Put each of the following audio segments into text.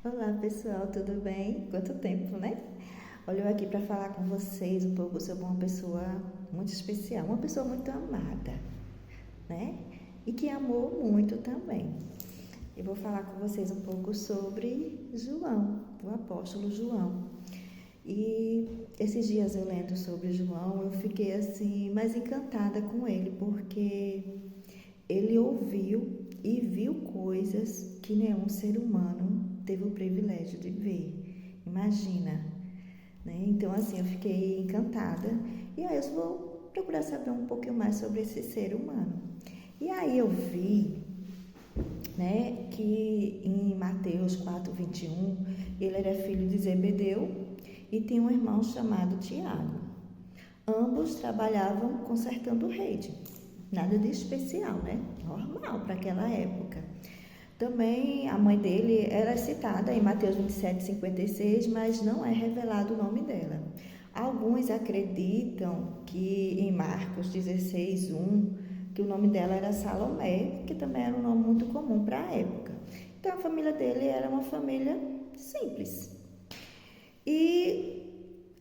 Olá pessoal, tudo bem? Quanto tempo, né? Olha, eu aqui para falar com vocês um pouco sobre uma pessoa muito especial, uma pessoa muito amada, né? E que amou muito também. Eu vou falar com vocês um pouco sobre João, o apóstolo João. E esses dias eu lendo sobre João, eu fiquei assim mais encantada com ele, porque ele ouviu e viu coisas que nenhum ser humano teve o privilégio de ver. Imagina, né? Então, assim, eu fiquei encantada. E aí eu vou procurar saber um pouquinho mais sobre esse ser humano. E aí eu vi, né, que em Mateus 4:21, ele era filho de Zebedeu e tinha um irmão chamado Tiago. Ambos trabalhavam consertando rede. Nada de especial, né? Normal para aquela época. Também a mãe dele era citada em Mateus 27:56, mas não é revelado o nome dela. Alguns acreditam que em Marcos 16:1, que o nome dela era Salomé, que também era um nome muito comum para a época. Então a família dele era uma família simples. E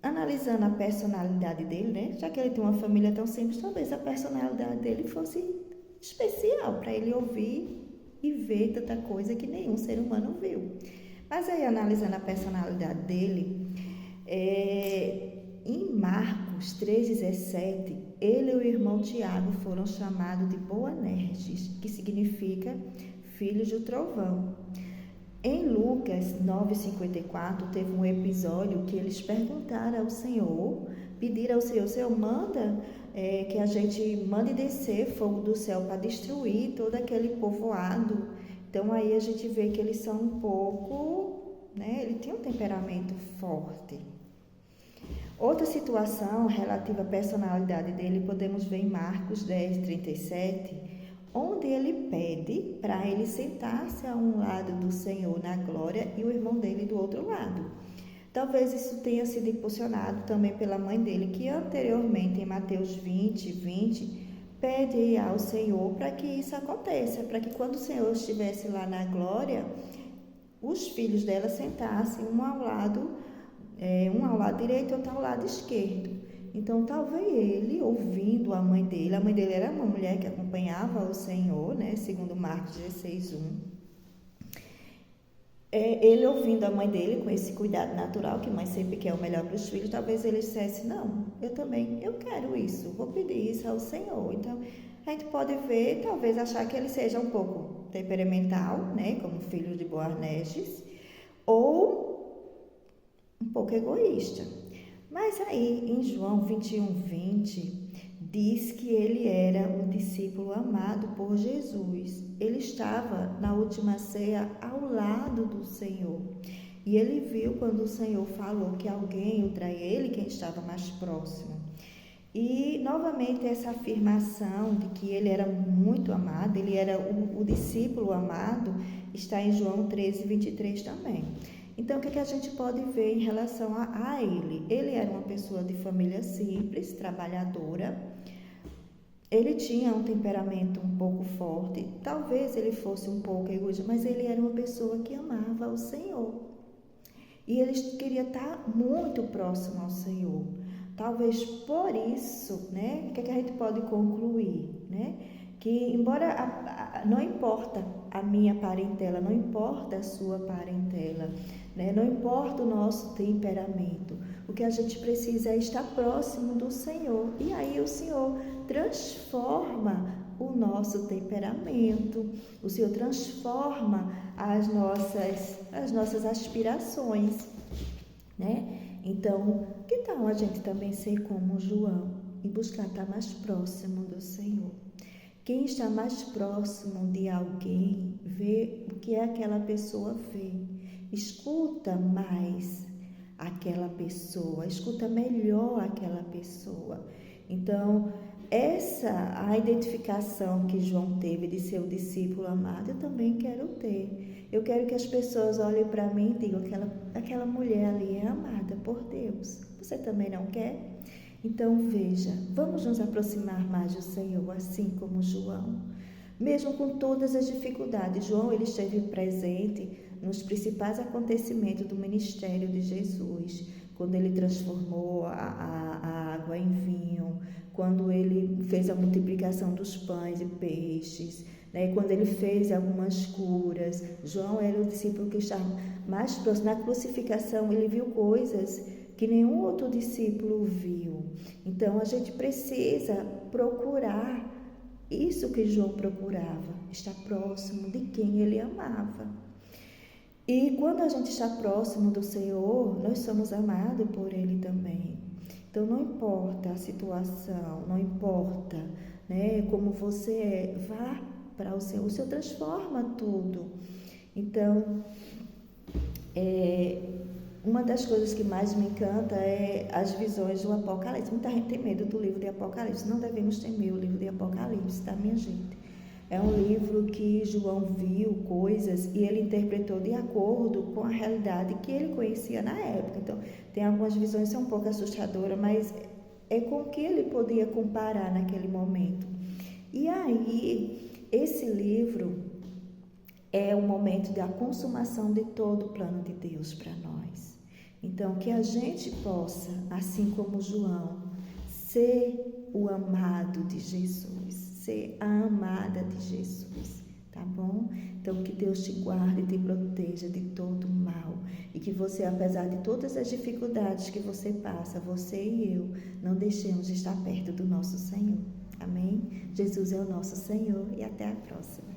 analisando a personalidade dele, né? Já que ele tem uma família tão simples, talvez a personalidade dele fosse especial para ele ouvir e ver tanta coisa que nenhum ser humano viu. Mas aí, analisando a personalidade dele, em Marcos 3:17, ele e o irmão Tiago foram chamados de Boanerges, que significa filhos do trovão. Em Lucas 9:54, teve um episódio que eles perguntaram ao Senhor, pediram ao Senhor, manda que a gente mande descer fogo do céu para destruir todo aquele povoado. Então aí a gente vê que eles são um pouco, né? Ele tem um temperamento forte. Outra situação relativa à personalidade dele podemos ver em Marcos 10:37, onde ele pede para ele sentar-se a um lado do Senhor na glória e o irmão dele do outro lado. Talvez isso tenha sido impulsionado também pela mãe dele, que anteriormente em Mateus 20:20 pede ao Senhor para que isso aconteça, para que quando o Senhor estivesse lá na glória, os filhos dela sentassem um ao lado direito e outro ao lado esquerdo. Então, talvez ele, ouvindo a mãe dele era uma mulher que acompanhava o Senhor, né? Segundo Marcos 16:1. Ele ouvindo a mãe dele com esse cuidado natural, que mãe sempre quer o melhor para os filhos, talvez ele dissesse, não, eu quero isso, vou pedir isso ao Senhor. Então, a gente pode ver, talvez achar que ele seja um pouco temperamental, né? Como filho de Boanerges, ou um pouco egoísta. Mas aí, em João 21:20, diz que ele era um discípulo amado por Jesus. Ele estava na última ceia ao lado do Senhor. E ele viu quando o Senhor falou que alguém o traía, ele quem estava mais próximo. E, novamente, essa afirmação de que ele era muito amado, ele era o discípulo amado, está em João 13:23 também. Então, o que a gente pode ver em relação a ele? Ele era uma pessoa de família simples, trabalhadora. Ele tinha um temperamento um pouco forte. Talvez ele fosse um pouco egoísta, mas ele era uma pessoa que amava o Senhor. E ele queria estar muito próximo ao Senhor. Talvez por isso, né? O que a gente pode concluir, né? Que embora não importa a minha parentela, não importa a sua parentela, né? Não importa o nosso temperamento, o que a gente precisa é estar próximo do Senhor. E aí o Senhor transforma o nosso temperamento, o Senhor transforma as nossas aspirações, né? Então, que tal a gente também ser como João e buscar estar mais próximo do Senhor? Quem está mais próximo de alguém vê o que aquela pessoa vê, escuta mais aquela pessoa, escuta melhor aquela pessoa. Então, a identificação que João teve de ser o discípulo amado, eu também quero ter. Eu quero que as pessoas olhem para mim e digam que aquela mulher ali é amada por Deus. Você também não quer? Então veja, vamos nos aproximar mais do Senhor, assim como João. Mesmo com todas as dificuldades, João ele esteve presente nos principais acontecimentos do ministério de Jesus, quando ele transformou a água em vinho, quando ele fez a multiplicação dos pães e peixes, né? Quando ele fez algumas curas. João era o discípulo que estava mais próximo. Na crucificação ele viu coisas que nenhum outro discípulo viu. Então a gente precisa procurar isso que João procurava, estar próximo de quem ele amava. E quando a gente está próximo do Senhor, nós somos amados por Ele também. Então não importa a situação, não importa, né, como você é, vá para o Senhor transforma tudo. Então, uma das coisas que mais me encanta é as visões do Apocalipse. Muita gente tem medo do livro de Apocalipse. Não devemos temer o livro de Apocalipse, tá, minha gente? É um livro que João viu coisas e ele interpretou de acordo com a realidade que ele conhecia na época. Então, tem algumas visões que são um pouco assustadoras, mas é com o que ele podia comparar naquele momento. E aí, esse livro é o momento da consumação de todo o plano de Deus para nós. Então, que a gente possa, assim como João, ser o amado de Jesus, ser a amada de Jesus, tá bom? Então, que Deus te guarde e te proteja de todo o mal e que você, apesar de todas as dificuldades que você passa, você e eu, não deixemos de estar perto do nosso Senhor. Amém? Jesus é o nosso Senhor e até a próxima.